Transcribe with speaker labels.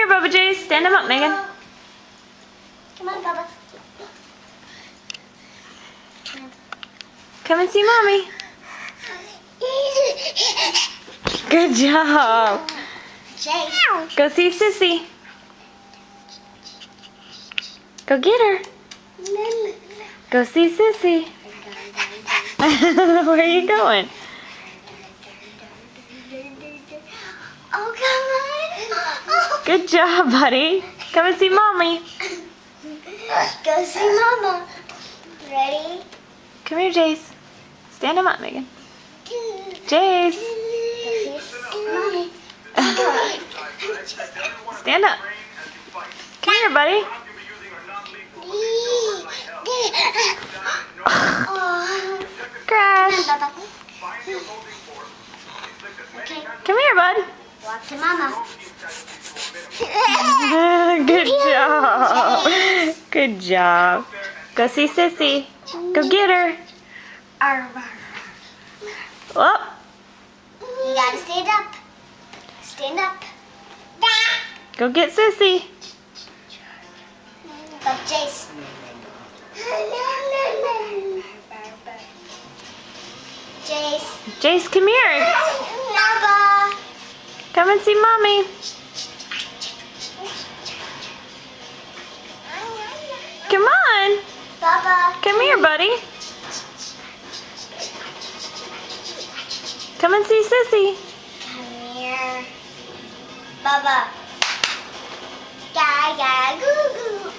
Speaker 1: Bubba Jace. Stand him up, Megan.
Speaker 2: Come on, Bubba.
Speaker 1: Come and see Mommy. Good job.
Speaker 2: Jace.
Speaker 1: Go see Sissy. Go get her. Go see Sissy. Where are you going?
Speaker 2: Oh, come on.
Speaker 1: Good job, buddy. Come and see Mommy.
Speaker 2: Go see Mama. Ready?
Speaker 1: Come here, Jace. Stand him up, Megan. Jace.
Speaker 2: Mommy.
Speaker 1: Stand up. Come here, buddy.
Speaker 2: Oh.
Speaker 1: Crash.
Speaker 2: Bubba. Okay.
Speaker 1: Come here, bud.
Speaker 2: Walk to Mama.
Speaker 1: Good job. Good job. Go see Sissy. Go get her. Oh,
Speaker 2: You gotta stand up. Stand up.
Speaker 1: go get Sissy.
Speaker 2: Up, Jace. Jace.
Speaker 1: Jace, come here.
Speaker 2: Bubba.
Speaker 1: Come and see Mommy. Come on.
Speaker 2: Bubba.
Speaker 1: Come here, buddy. Come and see Sissy.
Speaker 2: Come here. Bubba. Gaga goo goo.